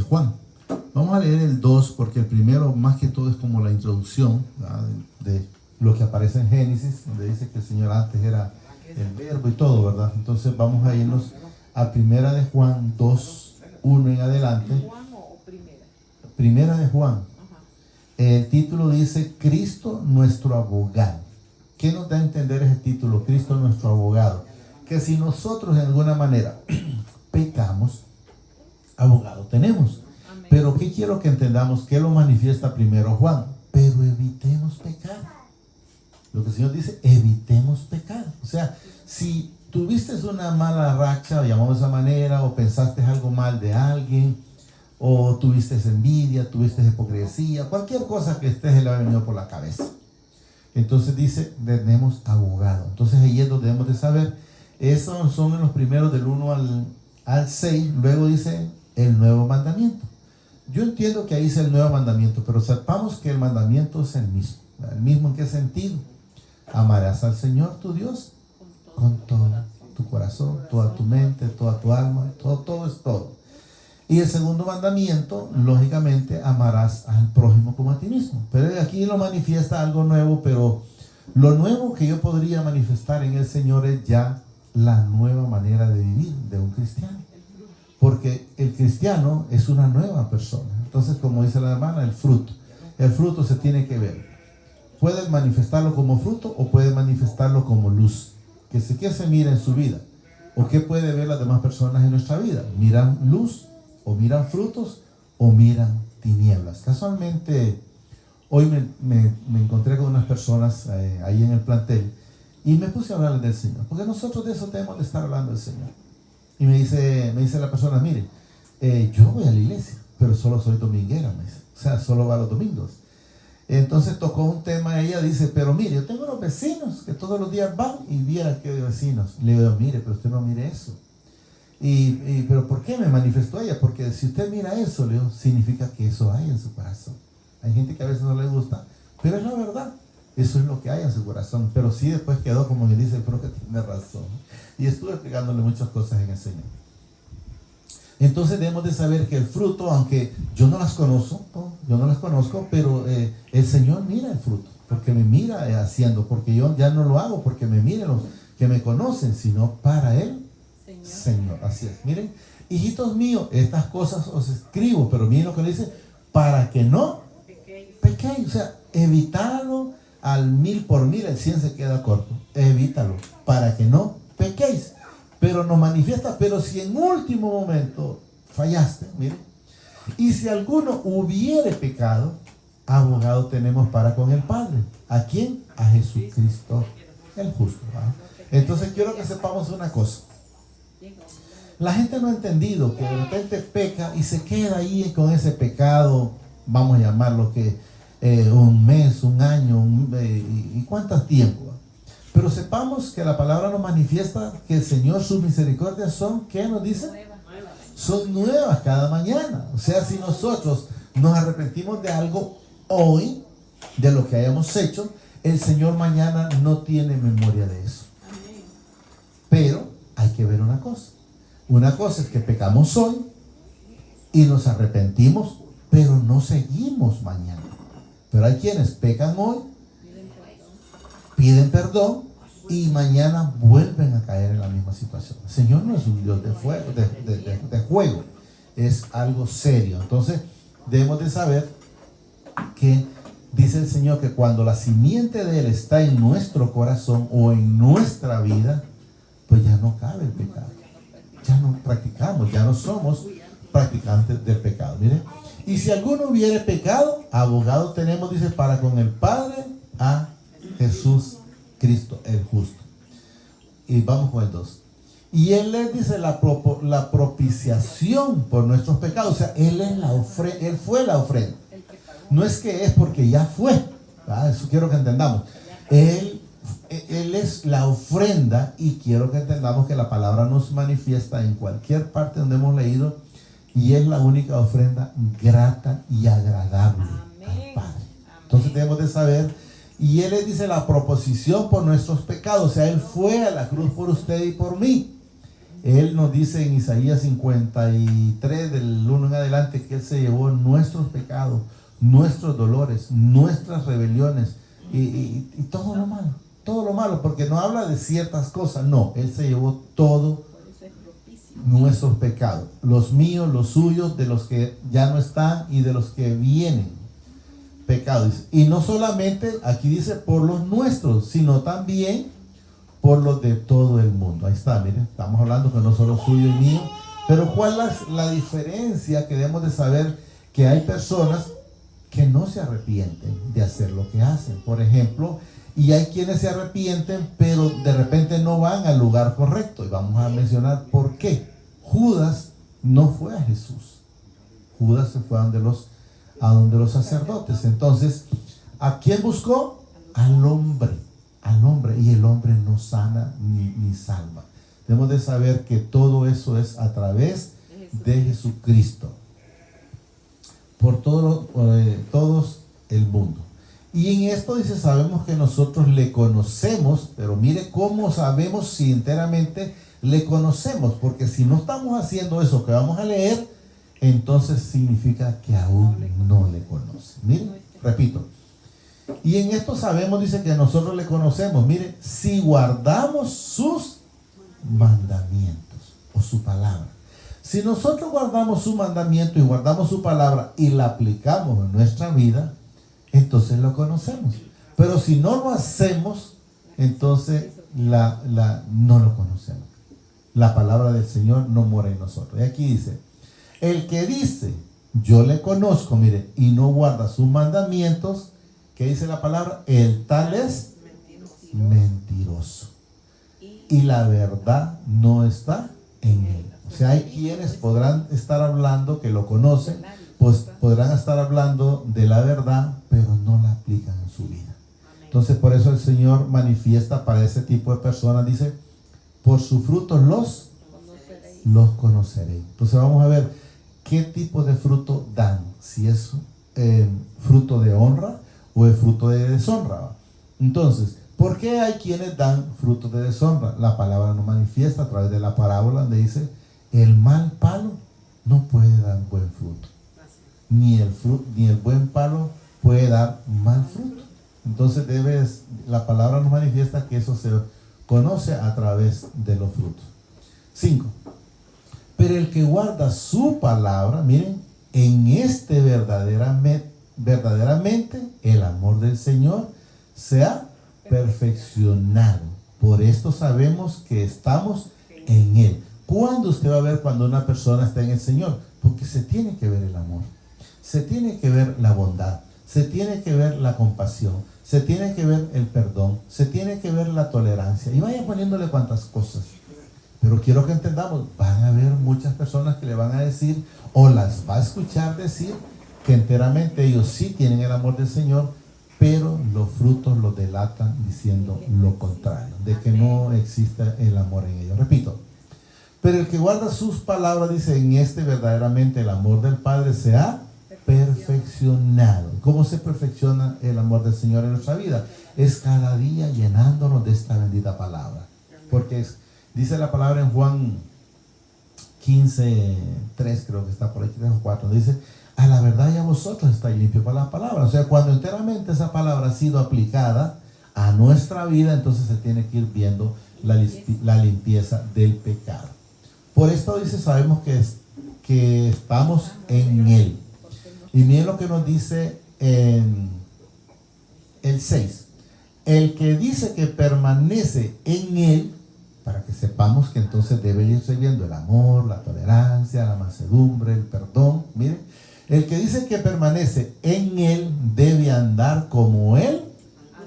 Juan. Vamos a leer el 2 porque el primero más que todo es como la introducción, ¿verdad?, de lo que aparece en Génesis, donde dice que el Señor antes era el verbo y todo, ¿verdad? Entonces vamos a irnos a primera de Juan 2, 1 en adelante. Primera de Juan. El título dice Cristo nuestro abogado. ¿Qué nos da a entender ese título? Cristo nuestro abogado. Que si nosotros de alguna manera pecamos, abogado tenemos. Amén. Pero ¿qué quiero que entendamos? ¿Qué lo manifiesta primero Juan? Pero evitemos pecar. Lo que el Señor dice, evitemos pecar. O sea, si tuviste una mala racha, llamamos de esa manera, o pensaste algo mal de alguien, o tuviste envidia, tuviste hipocresía, cualquier cosa que esté se le ha venido por la cabeza. Entonces dice, tenemos abogado. Entonces ahí es donde debemos de saber. Esos son los primeros del 1 al 6. Luego dice el nuevo mandamiento. Yo entiendo que ahí dice el nuevo mandamiento, pero sepamos que el mandamiento es el mismo. ¿El mismo en qué sentido? Amarás al Señor tu Dios con todo tu corazón, toda tu mente, toda tu alma, todo es todo. Y el segundo mandamiento, lógicamente, amarás al prójimo como a ti mismo. Pero aquí lo manifiesta algo nuevo, pero lo nuevo que yo podría manifestar en el Señor es ya la nueva manera de vivir de un cristiano. Porque el cristiano es una nueva persona. Entonces, como dice la hermana, el fruto se tiene que ver. Puede manifestarlo como fruto o puede manifestarlo como luz. ¿Qué se mira en su vida? ¿O qué puede ver las demás personas en nuestra vida? ¿Miran luz? ¿O miran frutos? ¿O miran tinieblas? Casualmente, hoy me encontré con unas personas ahí en el plantel y me puse a hablarles del Señor. Porque nosotros de eso tenemos de estar hablando del Señor. Y me dice la persona, mire, yo voy a la iglesia, pero solo soy dominguera, me dice. O sea, solo va los domingos. Entonces tocó un tema, ella dice, pero mire, yo tengo unos vecinos que todos los días van y vieran qué vecinos. Le digo, mire, pero usted no mire eso. Pero ¿por qué me manifestó ella? Porque si usted mira eso, le digo, significa que eso hay en su corazón. Hay gente que a veces no le gusta, pero es la verdad. Eso es lo que hay en su corazón. Pero sí después quedó como que dice, pero que tiene razón. Y estuve explicándole muchas cosas en el Señor. Entonces debemos de saber que el fruto, aunque yo no las conozco, pero el Señor mira el fruto, porque me mira haciendo, porque yo ya no lo hago porque me miren los que me conocen, sino para Él, Señor. Así es. Miren, hijitos míos, estas cosas os escribo, pero miren lo que le dice, para que no pequéis. O sea, evítalo al 1000 por 1000, el 100 se queda corto. Evítalo, para que no pequéis. Pero nos manifiesta, pero si en último momento fallaste, miren, y si alguno hubiere pecado, abogado tenemos para con el Padre. ¿A quién? A Jesucristo, el justo. ¿Verdad? Entonces quiero que sepamos una cosa. La gente no ha entendido que de repente peca y se queda ahí con ese pecado, vamos a llamarlo que un mes, un año, y cuánto tiempo. Pero sepamos que la palabra nos manifiesta que el Señor, sus misericordias son, ¿qué nos dice? Son nuevas cada mañana. O sea, si nosotros nos arrepentimos de algo hoy, de lo que hayamos hecho, el Señor mañana no tiene memoria de eso. Pero hay que ver una cosa. Una cosa es que pecamos hoy y nos arrepentimos, pero no seguimos mañana. Pero hay quienes pecan hoy, piden perdón y mañana vuelven a caer en la misma situación. El Señor no es un Dios de fuego, de juego, es algo serio. Entonces debemos de saber que dice el Señor que cuando la simiente de Él está en nuestro corazón o en nuestra vida, pues ya no cabe el pecado. Ya no practicamos, ya no somos practicantes del pecado. Miren, y si alguno hubiere pecado, abogado tenemos, dice, para con el Padre, a Jesús Cristo, el justo. Y vamos con el 2. Y Él les dice la propiciación por nuestros pecados. O sea, Él es la ofrenda, Él fue la ofrenda. No es que es porque ya fue. ¿Verdad? Eso quiero que entendamos. Él es la ofrenda, y quiero que entendamos que la palabra nos manifiesta en cualquier parte donde hemos leído, y es la única ofrenda grata y agradable al Padre. Entonces debemos de saber. Y Él les dice la proposición por nuestros pecados. O sea, Él fue a la cruz por usted y por mí. Él nos dice en Isaías 53, del 1 en adelante. adelante que Él se llevó nuestros pecados, nuestros dolores, nuestras rebeliones y todo lo malo, porque no habla de ciertas cosas, no, Él se llevó todo nuestros pecados, los míos, los suyos, de los que ya no están y de los que vienen, pecados. Y no solamente, aquí dice por los nuestros, sino también por los de todo el mundo. Ahí está, miren, estamos hablando que no solo suyo y mío, pero ¿cuál es la diferencia que debemos de saber? Que hay personas que no se arrepienten de hacer lo que hacen, por ejemplo, y hay quienes se arrepienten, pero de repente no van al lugar correcto, y vamos a mencionar por qué. Judas no fue a Jesús, Judas se fue a donde los sacerdotes. Entonces, ¿a quién buscó? Al hombre, y el hombre no sana ni salva. Debemos de saber que todo eso es a través de Jesucristo, por todos el mundo. Y en esto dice, sabemos que nosotros le conocemos, pero mire cómo sabemos si enteramente le conocemos, porque si no estamos haciendo eso que vamos a leer, entonces significa que aún no le conoce. Miren, repito, y en esto sabemos, dice, que nosotros le conocemos, mire, si guardamos sus mandamientos o su palabra. Si nosotros guardamos su mandamiento y guardamos su palabra y la aplicamos en nuestra vida, entonces lo conocemos. Pero si no lo hacemos, entonces no lo conocemos. La palabra del Señor no mora en nosotros. Y aquí dice, el que dice, yo le conozco, mire, y no guarda sus mandamientos, ¿qué dice la palabra? El tal es mentiroso. Y la verdad no está en él. O sea, hay quienes podrán estar hablando que lo conocen, pues podrán estar hablando de la verdad, pero no la aplican en su vida. Entonces, por eso el Señor manifiesta para ese tipo de personas, dice, por sus frutos los conoceréis. Entonces vamos a ver qué tipo de fruto dan, si es fruto de honra o es fruto de deshonra. Entonces, ¿por qué hay quienes dan fruto de deshonra? La palabra nos manifiesta a través de la parábola donde dice, el mal palo no puede dar buen fruto, ni el buen palo puede dar mal fruto. Entonces la palabra nos manifiesta que eso se conoce a través de los frutos. 5. Pero el que guarda su palabra, miren, en este verdaderamente el amor del Señor se ha perfeccionado. Por esto sabemos que estamos en Él. ¿Cuándo usted va a ver cuando una persona está en el Señor? Porque se tiene que ver el amor, se tiene que ver la bondad, se tiene que ver la compasión, se tiene que ver el perdón, se tiene que ver la tolerancia. Y vaya poniéndole cuantas cosas. Pero quiero que entendamos, van a haber muchas personas que le van a decir, o las va a escuchar decir, que enteramente ellos sí tienen el amor del Señor, pero los frutos los delatan diciendo lo contrario, de que no existe el amor en ellos. Repito, pero el que guarda sus palabras, dice, en este verdaderamente el amor del Padre se ha perfeccionado. ¿Cómo se perfecciona el amor del Señor en nuestra vida? Es cada día llenándonos de esta bendita palabra. Porque dice la palabra en Juan 15:3, creo que está por aquí, 3 o 4, dice, a la verdad ya vosotros estáis limpios para la palabra. O sea, cuando enteramente esa palabra ha sido aplicada a nuestra vida, entonces se tiene que ir viendo la limpieza del pecado. Por esto dice, sabemos que estamos en Él. Y miren lo que nos dice en el 6. El que dice que permanece en Él, para que sepamos que entonces debe irse viendo el amor, la tolerancia, la mansedumbre, el perdón. Miren, el que dice que permanece en Él debe andar como Él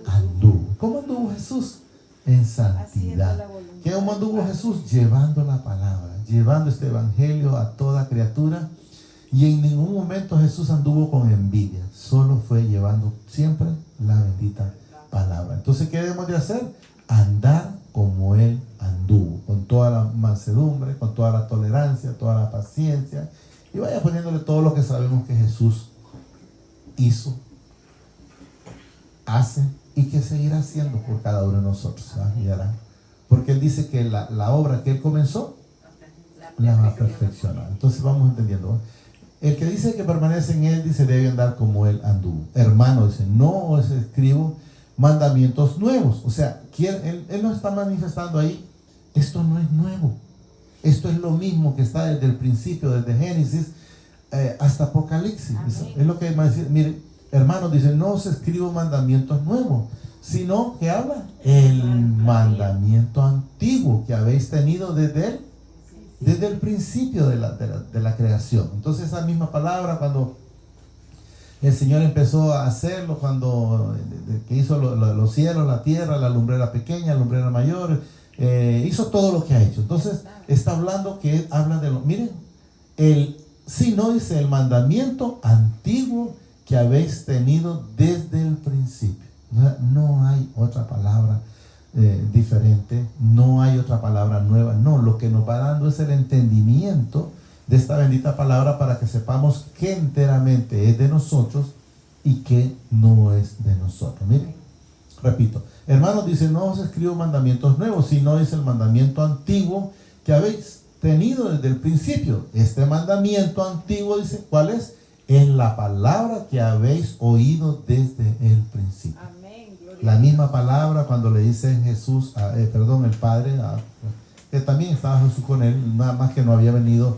anduvo. ¿Cómo anduvo Jesús? En santidad. ¿Cómo anduvo Jesús? Llevando la palabra, llevando este evangelio a toda criatura. Y en ningún momento Jesús anduvo con envidia, solo fue llevando siempre la bendita palabra. Entonces, ¿qué debemos de hacer? Andar como Él anduvo, con toda la mansedumbre, con toda la tolerancia, toda la paciencia. Y vaya poniéndole todo lo que sabemos que Jesús hizo, hace y que seguirá haciendo por cada uno de nosotros. Y hará. Porque Él dice que la obra que Él comenzó, la va a perfeccionar. Entonces vamos entendiendo. El que dice que permanece en él, dice, debe andar como él anduvo. Hermano, dice, no os escribo mandamientos nuevos. O sea, él nos está manifestando ahí, esto no es nuevo. Esto es lo mismo que está desde el principio, desde Génesis hasta Apocalipsis. Es lo que va a decir. Mire, hermanos, dice, no os escribo mandamientos nuevos, sino que habla el mandamiento antiguo que habéis tenido desde el principio de la creación. Entonces esa misma palabra, cuando el Señor empezó a hacerlo, cuando que hizo los cielos, la tierra, la lumbrera pequeña, la lumbrera mayor, hizo todo lo que ha hecho. Entonces está hablando que habla de lo, miren, no dice el mandamiento antiguo que habéis tenido desde el principio. No hay otra palabra diferente, no hay otra palabra nueva. No, lo que nos va dando es el entendimiento de esta bendita palabra para que sepamos que enteramente es de nosotros y que no es de nosotros. Miren, repito, hermanos, dice, no os escribo mandamientos nuevos, sino es el mandamiento antiguo que habéis tenido desde el principio. Este mandamiento antiguo, dice, ¿cuál es? Es la palabra que habéis oído desde el principio. Amén. La misma palabra cuando le dice Jesús, el Padre, que también estaba Jesús con él, nada más que no había venido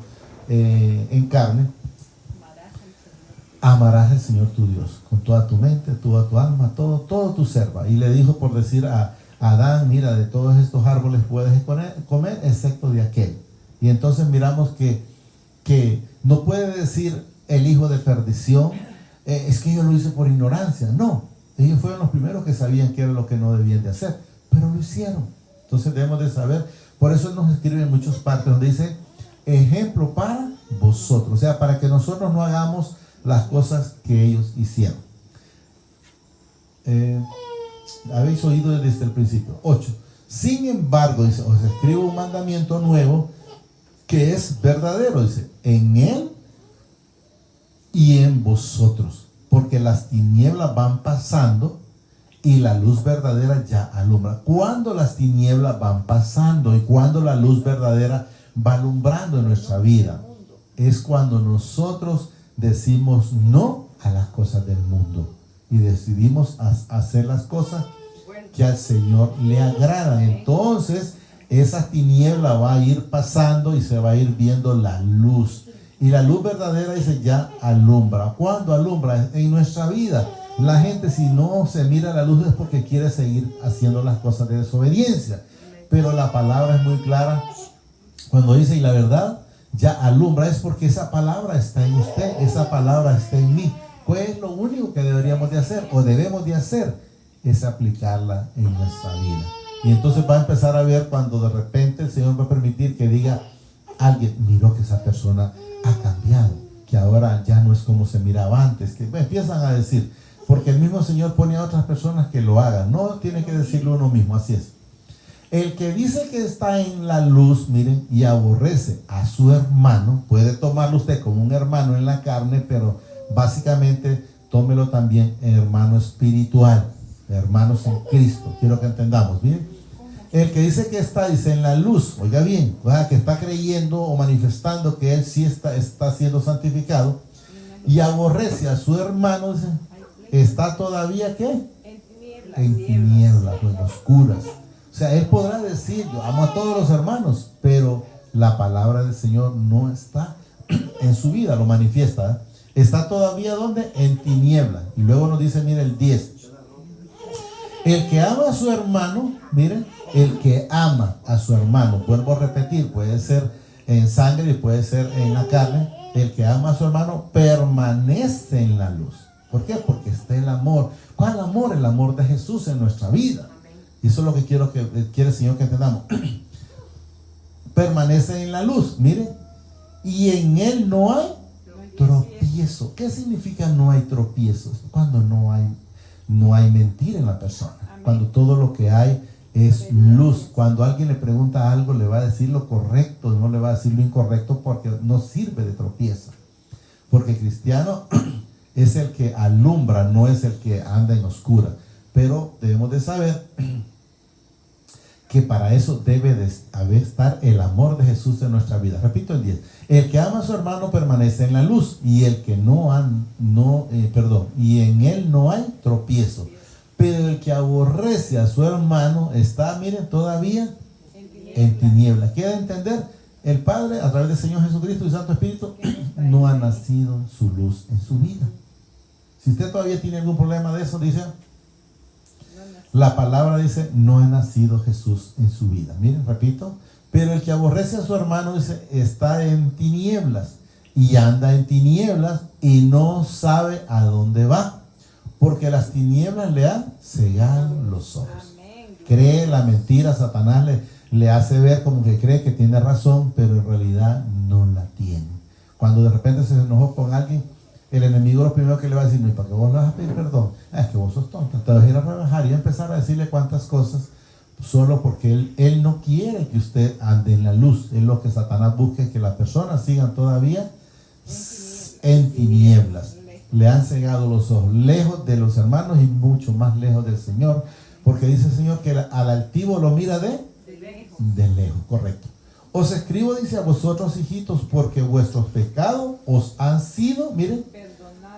en carne. Amarás al Señor tu Dios con toda tu mente, toda tu alma, todo tu ser. Y le dijo por decir a Adán, mira, de todos estos árboles puedes comer excepto de aquel. Y entonces miramos que no puede decir el hijo de perdición, es que yo lo hice por ignorancia. No, ellos fueron los primeros que sabían que era lo que no debían de hacer, pero lo hicieron. Entonces debemos de saber, por eso nos escribe en muchas partes donde dice, ejemplo para vosotros, o sea, para que nosotros no hagamos las cosas que ellos hicieron. Habéis oído desde el principio. 8. Sin embargo, dice, os escribo un mandamiento nuevo que es verdadero, dice, en él y en vosotros, porque las tinieblas van pasando y la luz verdadera ya alumbra. Cuando las tinieblas van pasando y cuando la luz verdadera va alumbrando en nuestra vida, es cuando nosotros decimos no a las cosas del mundo y decidimos hacer las cosas que al Señor le agradan. Entonces esa tiniebla va a ir pasando y se va a ir viendo la luz. Y la luz verdadera, dice, ya alumbra. ¿Cuándo alumbra? En nuestra vida. La gente, si no se mira la luz, es porque quiere seguir haciendo las cosas de desobediencia. Pero la palabra es muy clara. Cuando dice, y la verdad ya alumbra, es porque esa palabra está en usted, esa palabra está en mí. Pues lo único que deberíamos de hacer, o debemos de hacer, es aplicarla en nuestra vida. Y entonces va a empezar a ver cuando de repente el Señor va a permitir que diga, alguien miró que esa persona ha cambiado, que ahora ya no es como se miraba antes, que empiezan a decir, porque el mismo Señor pone a otras personas que lo hagan, no tiene que decirlo uno mismo, así es. El que dice que está en la luz, miren, y aborrece a su hermano, puede tomarlo usted como un hermano en la carne, pero básicamente tómelo también en hermano espiritual, hermanos en Cristo. Quiero que entendamos, miren. El que dice que está, dice, en la luz, oiga bien, que está creyendo o manifestando que él sí está siendo santificado, y aborrece a su hermano, dice, está todavía, ¿qué? En tinieblas, en oscuras. O sea, él podrá decir, yo amo a todos los hermanos, pero la palabra del Señor no está en su vida, lo manifiesta. Está todavía, ¿dónde? En tinieblas. Y luego nos dice, mire el 10. El que ama a su hermano, miren, el que ama a su hermano, vuelvo a repetir, puede ser en sangre y puede ser en la carne, el que ama a su hermano permanece en la luz. ¿Por qué? Porque está el amor. ¿Cuál amor? El amor de Jesús en nuestra vida. Y eso es lo que quiere el Señor que entendamos. Permanece en la luz, miren, y en él no hay tropiezo. ¿Qué significa no hay tropiezos? Cuando no hay mentira en la persona, cuando todo lo que hay es luz. Cuando alguien le pregunta algo, le va a decir lo correcto, no le va a decir lo incorrecto, porque no sirve de tropiezo. Porque cristiano es el que alumbra, no es el que anda en oscura. Pero debemos de saber que para eso debe de estar el amor de Jesús en nuestra vida. Repito el 10. El que ama a su hermano permanece en la luz, y el que y en él no hay tropiezo. Pero el que aborrece a su hermano está, miren, todavía en tinieblas. ¿Quiere entender? El Padre, a través del Señor Jesucristo y Santo Espíritu, no ha nacido su luz en su vida. Si usted todavía tiene algún problema de eso, dice, la palabra dice, no ha nacido Jesús en su vida. Miren, repito, pero el que aborrece a su hermano, dice, está en tinieblas, y anda en tinieblas, y no sabe a dónde va, porque las tinieblas le han cegado los ojos. Cree la mentira, Satanás le hace ver como que cree que tiene razón, pero en realidad no la tiene. Cuando de repente se enojó con alguien, el enemigo lo primero que le va a decir, no, ¿y para qué vos le vas a pedir perdón? Es que vos sos tonta, te vas a ir a rebajar y a empezar a decirle cuántas cosas, solo porque él no quiere que usted ande en la luz. Es lo que Satanás busca, que las personas sigan todavía en tinieblas. Le han cegado los ojos, lejos de los hermanos y mucho más lejos del Señor, porque dice el Señor que al altivo lo mira de lejos, correcto. Os escribo, dice, a vosotros, hijitos, porque vuestros pecados os han sido, miren,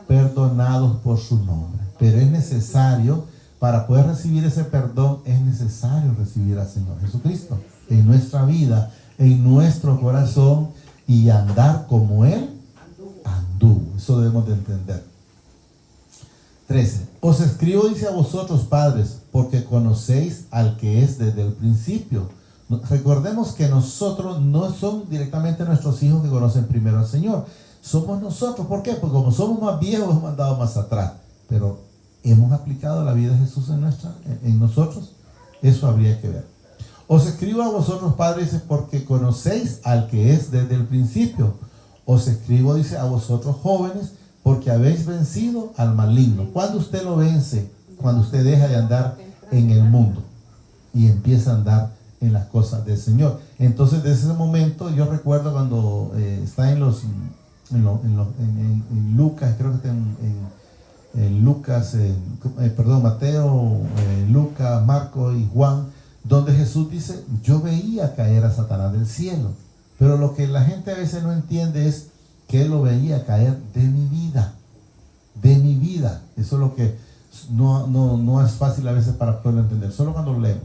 perdonados por su nombre. Pero es necesario, para poder recibir ese perdón, es necesario recibir al Señor Jesucristo en nuestra vida, en nuestro corazón, y andar como Él anduvo. Eso debemos de entender. 13. Os escribo, dice, a vosotros, padres, porque conocéis al que es desde el principio. Recordemos que nosotros no son directamente nuestros hijos que conocen primero al Señor. Somos nosotros. ¿Por qué? Porque como somos más viejos, hemos andado más atrás. Pero hemos aplicado la vida de Jesús en nosotros. Eso habría que ver. Os escribo a vosotros, padres, porque conocéis al que es desde el principio. Os escribo, dice, a vosotros, jóvenes, porque habéis vencido al maligno. ¿Cuándo usted lo vence? Cuando usted deja de andar en el mundo y empieza a andar en las cosas del Señor. Entonces, desde ese momento, yo recuerdo cuando está en Lucas, creo que está en Lucas, Mateo, Lucas, Marcos y Juan, donde Jesús dice, yo veía caer a Satanás del cielo. Pero lo que la gente a veces no entiende es que él lo veía caer de mi vida. De mi vida. Eso es lo que no es fácil a veces para poderlo entender. Solo cuando lo leemos.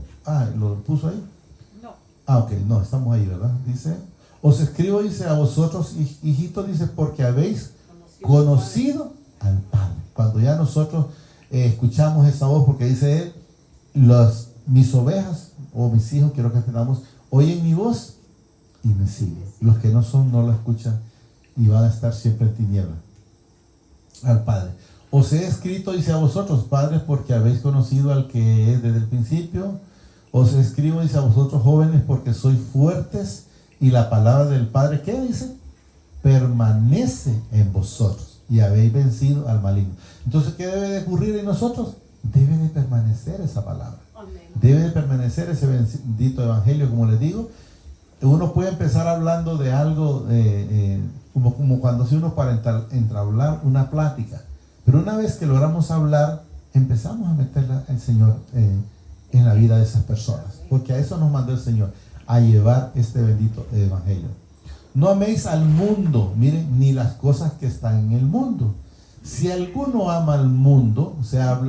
¿Lo puso ahí? Ok, no, estamos ahí, ¿verdad? Dice, os escribo, dice, a vosotros, hijitos, dice, porque habéis conocido al Padre. Cuando ya nosotros escuchamos esa voz, porque dice él, mis ovejas, o mis hijos, quiero que entendamos, oyen mi voz y me siguen. Los que no son, no lo escuchan y van a estar siempre en tiniebla. Al Padre. Os he escrito, dice, a vosotros, padres, porque habéis conocido al que es desde el principio. Os escribo, dice, a vosotros, jóvenes, porque sois fuertes, y la palabra del Padre, ¿qué dice? Permanece en vosotros, y habéis vencido al maligno. Entonces, ¿qué debe de ocurrir en nosotros? Debe de permanecer esa palabra. Debe de permanecer ese bendito evangelio, como les digo. Uno puede empezar hablando de algo, como cuando si uno para entablar una plática. Pero una vez que logramos hablar, empezamos a meterla al Señor en la vida de esas personas, porque a eso nos mandó el Señor, a llevar este bendito evangelio. No améis al mundo, miren, ni las cosas que están en el mundo. Si alguno ama al mundo, o sea,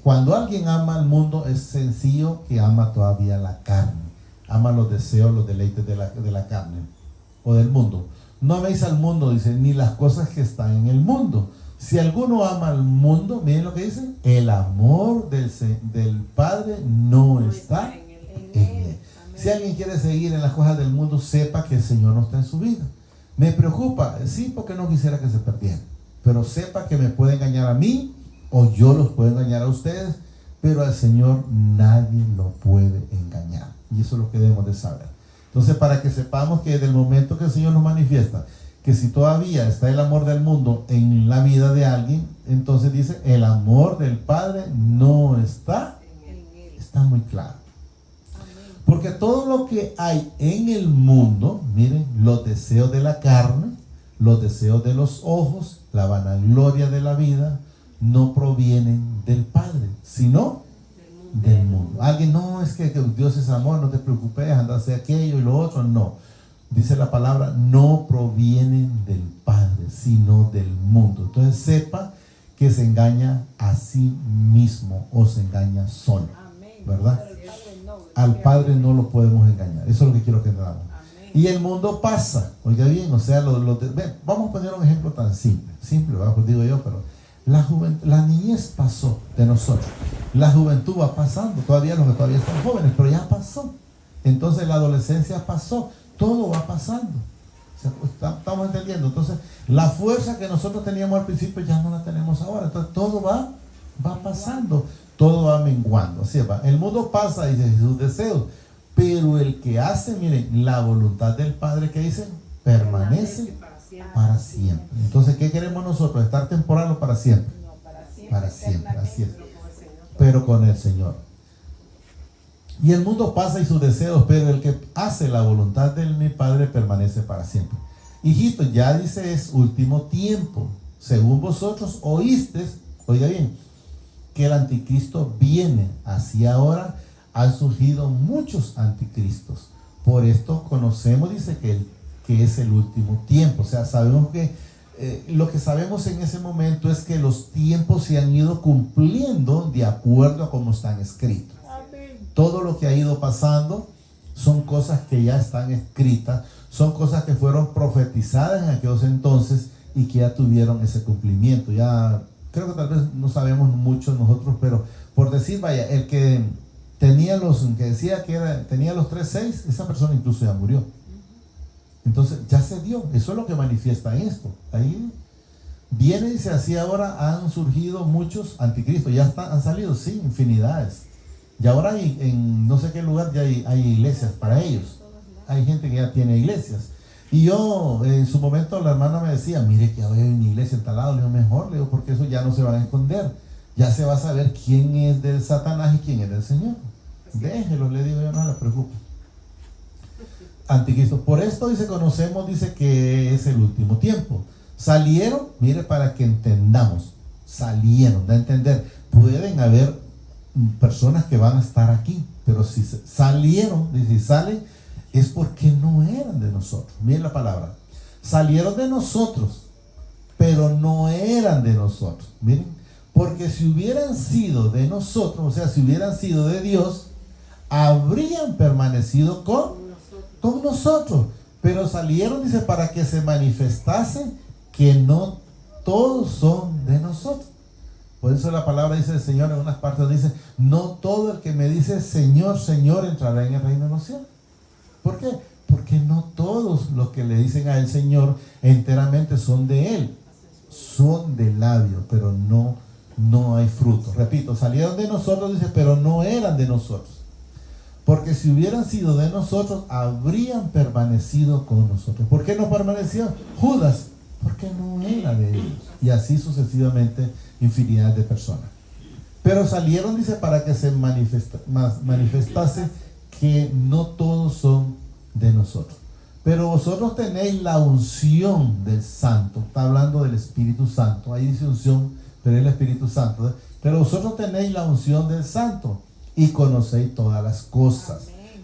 cuando alguien ama al mundo, es sencillo que ama todavía la carne, ama los deseos, los deleites de la carne o del mundo. No améis al mundo, dice, ni las cosas que están en el mundo. Si alguno ama al mundo, miren lo que dice, el amor del Padre no está en él. Si alguien quiere seguir en las cosas del mundo, sepa que el Señor no está en su vida. Me preocupa, sí, porque no quisiera que se perdieran, pero sepa que me puede engañar a mí, o yo los puedo engañar a ustedes, pero al Señor nadie lo puede engañar. Y eso es lo que debemos de saber. Entonces, para que sepamos que desde el momento que el Señor nos manifiesta, que si todavía está el amor del mundo en la vida de alguien, entonces dice, el amor del Padre no está muy claro. Porque todo lo que hay en el mundo, miren, los deseos de la carne, los deseos de los ojos, la vanagloria de la vida, no provienen del Padre, sino del mundo. Alguien, no, es que Dios es amor, no te preocupes, anda a hacer aquello y lo otro. No. Dice la palabra, no provienen del Padre, sino del mundo. Entonces sepa que se engaña a sí mismo o se engaña solo. ¿Verdad? Al Padre no lo podemos engañar. Eso es lo que quiero que entendamos. Y el mundo pasa. Oiga bien, o sea, vamos a poner un ejemplo tan simple, ¿verdad? Pues digo yo, pero la niñez pasó de nosotros. La juventud va pasando. Todavía los que todavía están jóvenes, pero ya pasó. Entonces la adolescencia pasó. Todo va pasando. O sea, estamos entendiendo. Entonces, la fuerza que nosotros teníamos al principio ya no la tenemos ahora. Entonces, todo va pasando. Todo va menguando. Así va. El mundo pasa y dice sus deseos. Pero el que hace, miren, la voluntad del Padre, que dice, permanece para siempre. Entonces, ¿qué queremos nosotros? ¿Estar temporal o para siempre? No, para siempre. Para siempre, así es. Pero con el Señor. Y el mundo pasa y sus deseos, pero el que hace la voluntad de mi Padre permanece para siempre. Hijito, ya dice, es último tiempo. Según vosotros oísteis, oiga bien, que el anticristo viene. Así ahora han surgido muchos anticristos. Por esto conocemos, dice, que es el último tiempo. O sea, sabemos que lo que sabemos en ese momento es que los tiempos se han ido cumpliendo de acuerdo a cómo están escritos. Todo lo que ha ido pasando son cosas que ya están escritas, son cosas que fueron profetizadas en aquellos entonces y que ya tuvieron ese cumplimiento. Ya creo que tal vez no sabemos mucho nosotros, pero por decir, vaya, el que tenía que decía que tenía los 3:6, esa persona incluso ya murió. Entonces ya se dio. Eso es lo que manifiesta esto. Ahí viene y dice, así ahora han surgido muchos anticristos. Ya han salido, sí, infinidades. Y ahora en no sé qué lugar ya hay iglesias para ellos. Hay gente que ya tiene iglesias. Y yo, en su momento, la hermana me decía, mire que hay una iglesia en tal lado. Le digo, mejor, le digo, porque eso ya no se va a esconder. Ya se va a saber quién es del Satanás y quién es del Señor. Déjelo, le digo yo, no le preocupe. Anticristo. Por esto, dice, conocemos, dice que es el último tiempo. Salieron, mire, para que entendamos. Salieron, da a entender. Pueden haber personas que van a estar aquí, pero si salieron, si salen, es porque no eran de nosotros. Miren la palabra, salieron de nosotros, pero no eran de nosotros. Miren, porque si hubieran sido de nosotros, o sea, si hubieran sido de Dios, habrían permanecido con nosotros, pero salieron, dice, para que se manifestase que no todos son de nosotros. Por eso la palabra dice el Señor en unas partes, dice, no todo el que me dice Señor, Señor entrará en el reino de los cielos. ¿Por qué? Porque no todos los que le dicen a el Señor enteramente son de Él. Son de labios, pero no hay fruto. Repito, salieron de nosotros, dice, pero no eran de nosotros. Porque si hubieran sido de nosotros, habrían permanecido con nosotros. ¿Por qué no permaneció Judas? Porque no era de ellos. Y así sucesivamente infinidad de personas. Pero salieron, dice, para que se manifestase que no todos son de nosotros. Pero vosotros tenéis la unción del Santo. Está hablando del Espíritu Santo. Ahí dice unción, pero es el Espíritu Santo. Pero vosotros tenéis la unción del Santo y conocéis todas las cosas.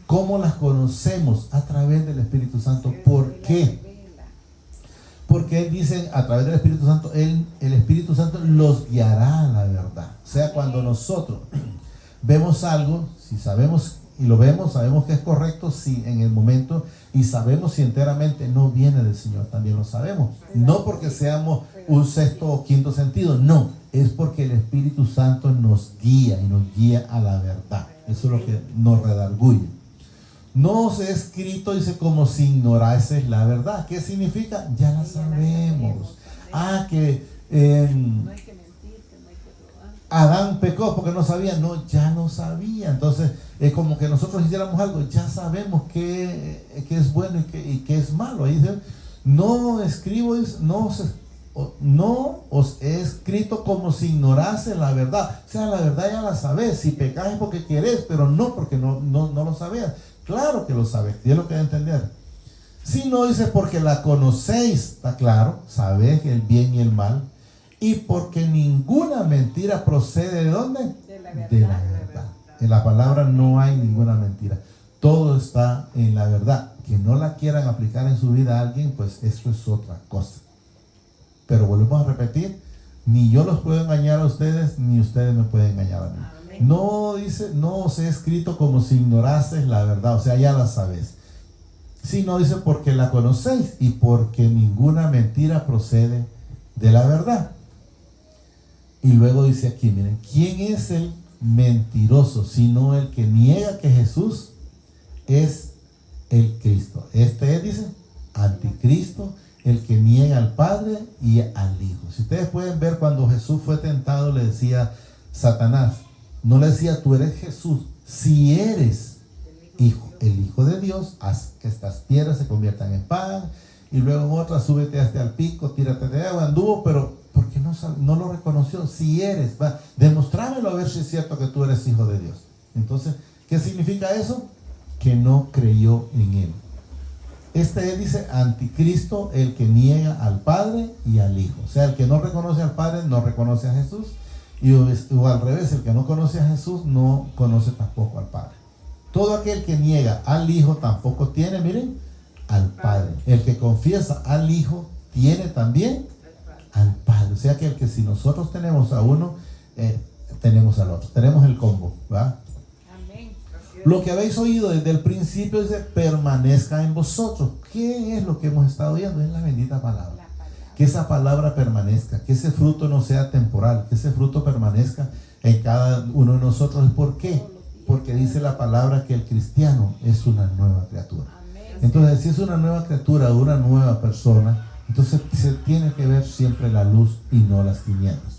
¿Cómo las conocemos? A través del Espíritu Santo. ¿Por qué? Porque Él dice, a través del Espíritu Santo, el Espíritu Santo los guiará a la verdad. O sea, cuando nosotros vemos algo, si sabemos y lo vemos, sabemos que es correcto, si en el momento, y sabemos si enteramente no viene del Señor, también lo sabemos. No porque seamos un sexto o quinto sentido, no, es porque el Espíritu Santo nos guía y nos guía a la verdad. Eso es lo que nos redarguye. No os he escrito, dice, como si ignorases la verdad. ¿Qué significa? Ya la sabemos. Que no hay que mentir, que no hay que robar. Adán pecó porque no sabía. No, ya no sabía. Entonces, es como que nosotros hiciéramos algo, ya sabemos qué es bueno y qué es malo. Ahí dice, no escribo, no os he escrito como si ignorase la verdad. O sea, la verdad ya la sabes. Si pecas es porque querés, pero no porque no lo sabías. Claro que lo sabes, y es lo que hay que entender. Si no, dice, porque la conocéis, está claro, sabéis el bien y el mal, y porque ninguna mentira procede ¿de dónde? De la verdad. De la verdad. En la palabra no hay ninguna mentira. Todo está en la verdad. Que no la quieran aplicar en su vida a alguien, pues eso es otra cosa. Pero volvemos a repetir, ni yo los puedo engañar a ustedes, ni ustedes me pueden engañar a mí. Amén. No dice, no os he escrito como si ignorases la verdad, o sea, ya la sabes. Sino dice, porque la conocéis y porque ninguna mentira procede de la verdad. Y luego dice aquí, miren, ¿quién es el mentiroso? Sino el que niega que Jesús es el Cristo. Este es, dice, anticristo, el que niega al Padre y al Hijo. Si ustedes pueden ver, cuando Jesús fue tentado, le decía Satanás, no le decía, tú eres Jesús, si eres el Hijo de Dios, haz que estas piedras se conviertan en pan. Y luego en otra, súbete hasta el pico, tírate de agua. Anduvo, pero porque no lo reconoció. Si eres, va, demostrámelo a ver si es cierto que tú eres hijo de Dios. Entonces, ¿qué significa eso? Que no creyó en él. Este es, dice, anticristo, el que niega al Padre y al Hijo. O sea, el que no reconoce al Padre no reconoce a Jesús. O al revés, el que no conoce a Jesús no conoce tampoco al Padre. Todo aquel que niega al Hijo tampoco tiene, miren, al Padre. El que confiesa al Hijo tiene también al Padre. O sea que si nosotros tenemos a uno, tenemos al otro. Tenemos el combo, ¿va? Amén. Lo que habéis oído desde el principio es de permanezca en vosotros. ¿Qué es lo que hemos estado oyendo? Es la bendita palabra. La palabra. Que esa palabra permanezca, que ese fruto no sea temporal, que ese fruto permanezca en cada uno de nosotros. ¿Por qué? Porque dice la palabra que el cristiano es una nueva criatura. Amén. Entonces, si es una nueva criatura, una nueva persona, entonces se tiene que ver siempre la luz y no las tinieblas.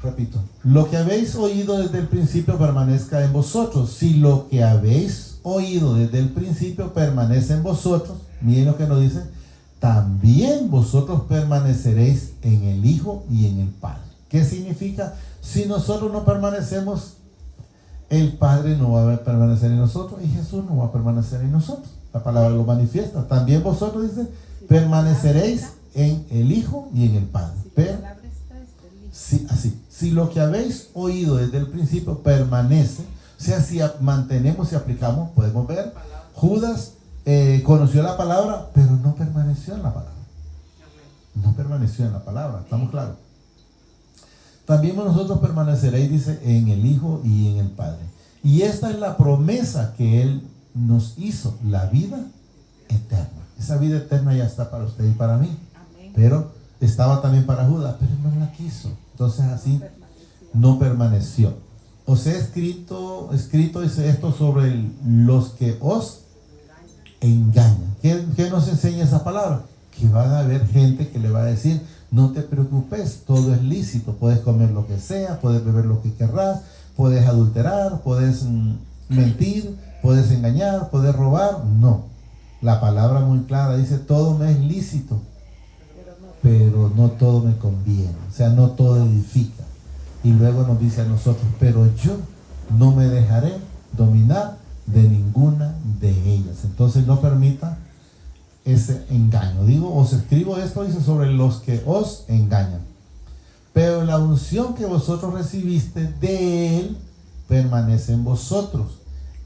Repito, lo que habéis oído desde el principio permanezca en vosotros. Si lo que habéis oído desde el principio permanece en vosotros, miren lo que nos dice, también vosotros permaneceréis en el Hijo y en el Padre. ¿Qué significa? Si nosotros no permanecemos, el Padre no va a permanecer en nosotros y Jesús no va a permanecer en nosotros. La palabra lo manifiesta. También vosotros, dice, permaneceréis en el Hijo y en el Padre. Pero sí, así, si lo que habéis oído desde el principio permanece, o sea, si mantenemos y aplicamos, podemos ver, Judas conoció la palabra, pero no permaneció en la palabra. No permaneció en la palabra, ¿estamos claros? También nosotros permaneceréis, dice, en el Hijo y en el Padre. Y esta es la promesa que Él nos hizo, la vida eterna. Esa vida eterna ya está para usted y para mí. Amén. Pero estaba también para Judas, pero no la quiso. Entonces así no permaneció. Os he escrito dice esto sobre los que os engañan. ¿Qué nos enseña esa palabra? Que van a haber gente que le va a decir, no te preocupes, todo es lícito, puedes comer lo que sea, puedes beber lo que querrás, puedes adulterar, puedes mentir, puedes engañar, puedes robar. No, la palabra muy clara dice, todo me es lícito, pero no todo me conviene, o sea, no todo edifica. Y luego nos dice a nosotros, pero yo no me dejaré dominar de ninguna de ellas. Entonces no permita ese engaño. Digo, os escribo esto, dice, sobre los que os engañan. Pero la unción que vosotros recibiste de Él permanece en vosotros.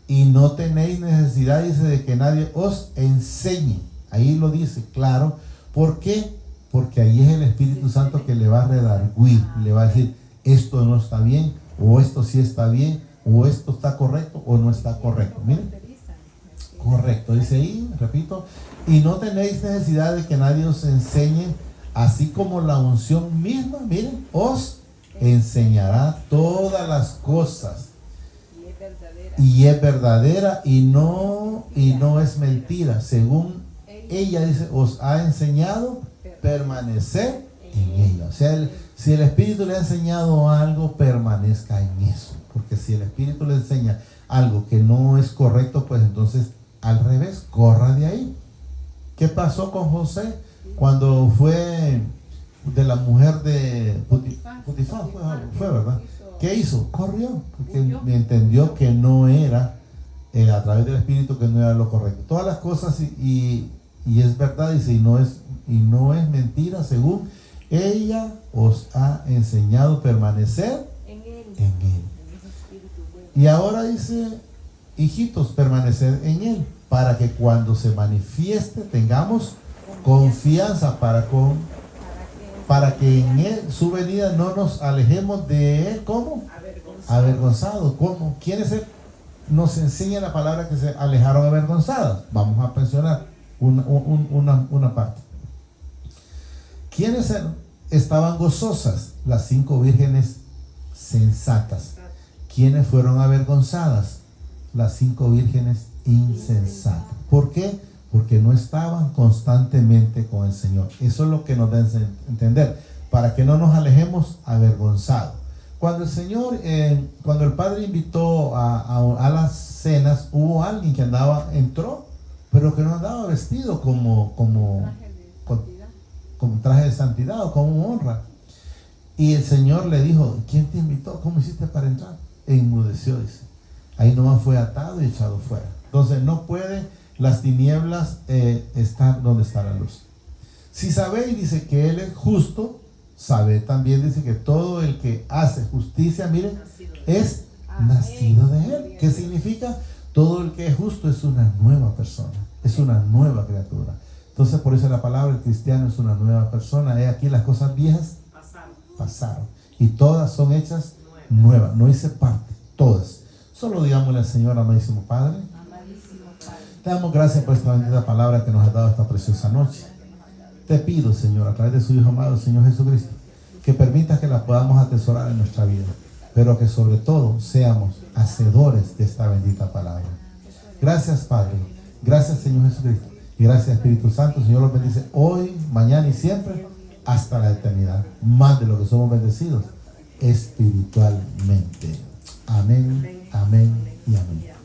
Y no tenéis necesidad, dice, de que nadie os enseñe. Ahí lo dice, claro. ¿Por qué? Porque ahí es el Espíritu Santo que le va a redarguir. Le va a decir, esto no está bien, o esto sí está bien, o esto está correcto, o no está correcto. Miren. Correcto, dice ahí, repito, y no tenéis necesidad de que nadie os enseñe, así como la unción misma, miren, os enseñará todas las cosas. Y es verdadera y no es mentira. Según ella dice, os ha enseñado permanecer en ella. O sea, si el Espíritu le ha enseñado algo, permanezca en eso. Porque si el Espíritu le enseña algo que no es correcto, pues entonces al revés, corra de ahí. ¿Qué pasó con José cuando fue de la mujer de Potifar? Fue, ¿verdad? ¿Qué hizo? Corrió, porque entendió que no era, a través del Espíritu, que no era lo correcto. Todas las cosas, y es verdad, dice, y no es mentira, según ella os ha enseñado permanecer en él. Y ahora dice, hijitos, permaneced en Él, para que cuando se manifieste tengamos confianza para que en Él, su venida, no nos alejemos de Él. ¿Cómo? Avergonzados. ¿Cómo? ¿Quiénes nos enseña la palabra que se alejaron avergonzadas? Vamos a mencionar una parte. ¿Quiénes estaban gozosas? Las 5 vírgenes sensatas. ¿Quiénes fueron avergonzadas? Las 5 vírgenes insensatas. ¿Por qué? Porque no estaban constantemente con el Señor. Eso es lo que nos da a entender, para que no nos alejemos avergonzados. Cuando el Señor, cuando el Padre invitó a las cenas, hubo alguien que entró, pero que no andaba vestido como traje de santidad o como honra. Y el Señor le dijo, ¿quién te invitó? ¿Cómo hiciste para entrar? E inmudeció, dice. Ahí nomás fue atado y echado fuera. Entonces no puede las tinieblas estar donde está la luz. Si sabéis, dice, que Él es justo, sabe también, dice, que todo el que hace justicia, miren, es nacido de Él. ¿Qué significa? Todo el que es justo es una nueva persona, es una nueva criatura. Entonces por eso la palabra, el cristiano es una nueva persona. Aquí las cosas viejas pasaron y todas son hechas nuevas. No hice parte, todas. Solo digámosle al Señor, amadísimo Padre, te damos gracias por esta bendita palabra que nos has dado esta preciosa noche. Te pido, Señor, a través de su Hijo amado, el Señor Jesucristo, que permitas que la podamos atesorar en nuestra vida, pero que sobre todo seamos hacedores de esta bendita palabra. Gracias, Padre. Gracias, Señor Jesucristo. Y gracias, Espíritu Santo. Señor los bendice hoy, mañana y siempre, hasta la eternidad. Más de lo que somos bendecidos espiritualmente. Amén, amén y amén.